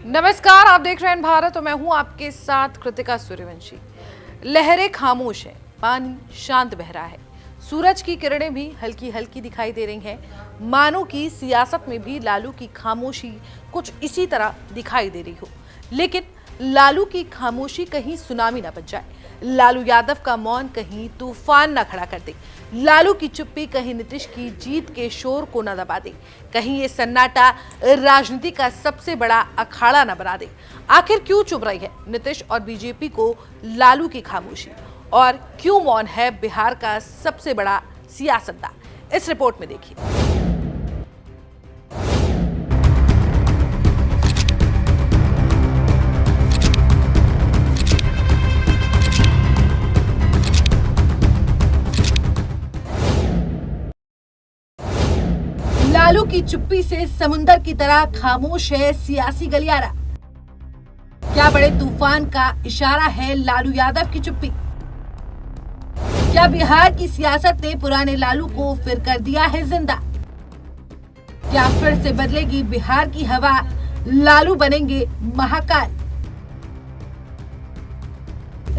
नमस्कार, आप देख रहे हैं भारत और मैं हूं आपके साथ कृतिका सूर्यवंशी। लहरें खामोश हैं, पानी शांत बह रहा है, सूरज की किरणें भी हल्की हल्की दिखाई दे रही हैं। मानो की सियासत में भी लालू की खामोशी कुछ इसी तरह दिखाई दे रही हो। लेकिन लालू की खामोशी कहीं सुनामी ना बन जाए, लालू यादव का मौन कहीं तूफान ना खड़ा कर दे, लालू की चुप्पी कहीं नीतीश की जीत के शोर को न दबा दे, कहीं ये सन्नाटा राजनीति का सबसे बड़ा अखाड़ा न बना दे। आखिर क्यों चुप रही है नीतीश और बीजेपी को लालू की खामोशी, और क्यों मौन है बिहार का सबसे बड़ा सियासतदान? इस रिपोर्ट में देखिए। लालू की चुप्पी से समुंदर की तरह खामोश है सियासी गलियारा। क्या बड़े तूफान का इशारा है लालू यादव की चुप्पी? क्या बिहार की सियासत ने पुराने लालू को फिर कर दिया है जिंदा? क्या फिर से बदलेगी बिहार की हवा, लालू बनेंगे महाकाल?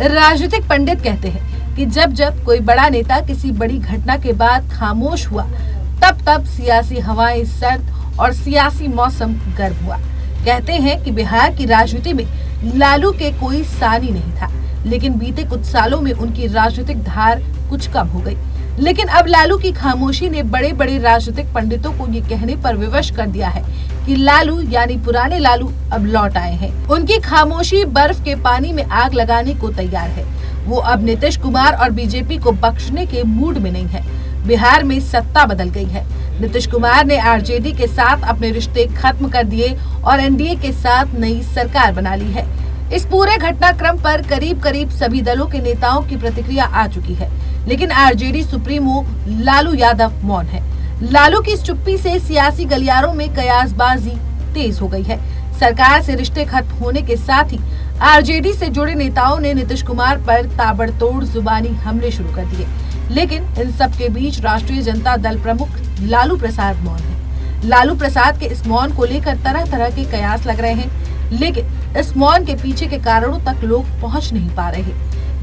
राजनीतिक पंडित कहते हैं कि जब जब कोई बड़ा नेता किसी बड़ी घटना के बाद खामोश हुआ, तब तब सियासी हवाएं सर्द और सियासी मौसम गर्म हुआ। कहते हैं कि बिहार की राजनीति में लालू के कोई सानी नहीं था, लेकिन बीते कुछ सालों में उनकी राजनीतिक धार कुछ कम हो गई। लेकिन अब लालू की खामोशी ने बड़े बड़े राजनीतिक पंडितों को ये कहने पर विवश कर दिया है कि लालू यानी पुराने लालू अब लौट आए हैं। उनकी खामोशी बर्फ के पानी में आग लगाने को तैयार है। वो अब नीतीश कुमार और बीजेपी को बख्शने के मूड में नहीं है। बिहार में सत्ता बदल गई है। नीतीश कुमार ने आरजेडी के साथ अपने रिश्ते खत्म कर दिए और एनडीए के साथ नई सरकार बना ली है। इस पूरे घटनाक्रम पर करीब करीब सभी दलों के नेताओं की प्रतिक्रिया आ चुकी है, लेकिन आरजेडी सुप्रीमो लालू यादव मौन है। लालू की इस चुप्पी से सियासी गलियारों में कयासबाजी तेज हो गई है। सरकार से रिश्ते खत्म होने के साथ ही आरजेडी से जुड़े नेताओं ने नीतीश कुमार पर ताबड़तोड़ जुबानी हमले शुरू कर दिए। लेकिन इन सब के बीच राष्ट्रीय जनता दल प्रमुख लालू प्रसाद मौन है। लालू प्रसाद के इस मौन को लेकर तरह तरह के कयास लग रहे हैं, लेकिन इस मौन के पीछे के कारणों तक लोग पहुंच नहीं पा रहे।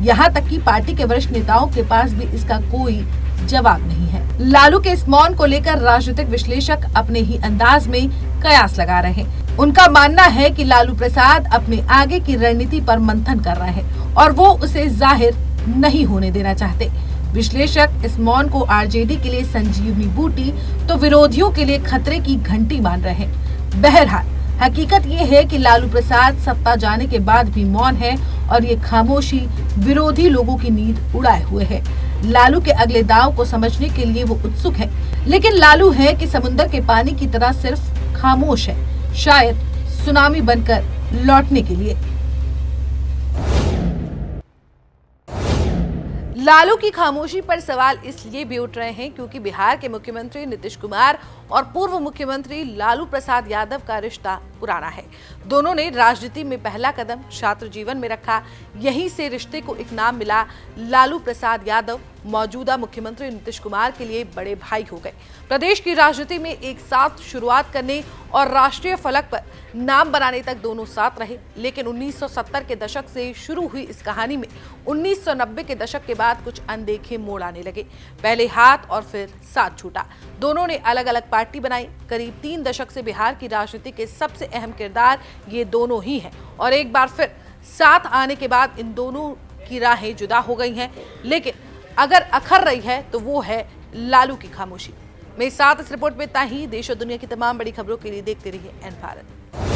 यहाँ तक कि पार्टी के वरिष्ठ नेताओं के पास भी इसका कोई जवाब नहीं है। लालू के इस मौन को लेकर राजनीतिक विश्लेषक अपने ही अंदाज में कयास लगा रहे हैं। उनका मानना है कि लालू प्रसाद अपने आगे की रणनीति पर मंथन कर रहे हैं और वो उसे जाहिर नहीं होने देना चाहते। विश्लेषक इस मौन को आरजेडी के लिए संजीवनी बूटी तो विरोधियों के लिए खतरे की घंटी मान रहे हैं। बहरहाल हकीकत ये है कि लालू प्रसाद सत्ता जाने के बाद भी मौन है और ये खामोशी विरोधी लोगों की नींद उड़ाए हुए है। लालू के अगले दांव को समझने के लिए वो उत्सुक है, लेकिन लालू है कि समुद्र के पानी की तरह सिर्फ खामोश है, शायद सुनामी बनकर लौटने के लिए। लालू की खामोशी पर सवाल इसलिए भी उठ रहे हैं क्योंकि बिहार के मुख्यमंत्री नीतीश कुमार और पूर्व मुख्यमंत्री लालू प्रसाद यादव का रिश्ता पुराना है। दोनों ने राजनीति में पहला कदम छात्र जीवन में रखा। यहीं से रिश्ते को एक नाम मिला। लालू प्रसाद यादव मौजूदा मुख्यमंत्री नीतीश कुमार के लिए बड़े भाई हो गए। प्रदेश की राजनीति में एक साथ शुरुआत करने और राष्ट्रीय फलक पर नाम बनाने तक दोनों साथ रहे। लेकिन 1970 के दशक से शुरू हुई इस कहानी में 1990 के दशक के बाद कुछ अनदेखे मोड़ आने लगे। पहले हाथ और फिर साथ छूटा। दोनों ने अलग अलग पार्टी बनाई। करीब 3 दशक से बिहार की राजनीति के सबसे अहम किरदार ये दोनों ही हैं और एक बार फिर साथ आने के बाद इन दोनों की राहें जुदा हो गई हैं। लेकिन अगर अखर रही है तो वो है लालू की खामोशी। मेरे साथ इस रिपोर्ट में इतना ही। देश और दुनिया की तमाम बड़ी खबरों के लिए देखते रहिए एन भारत।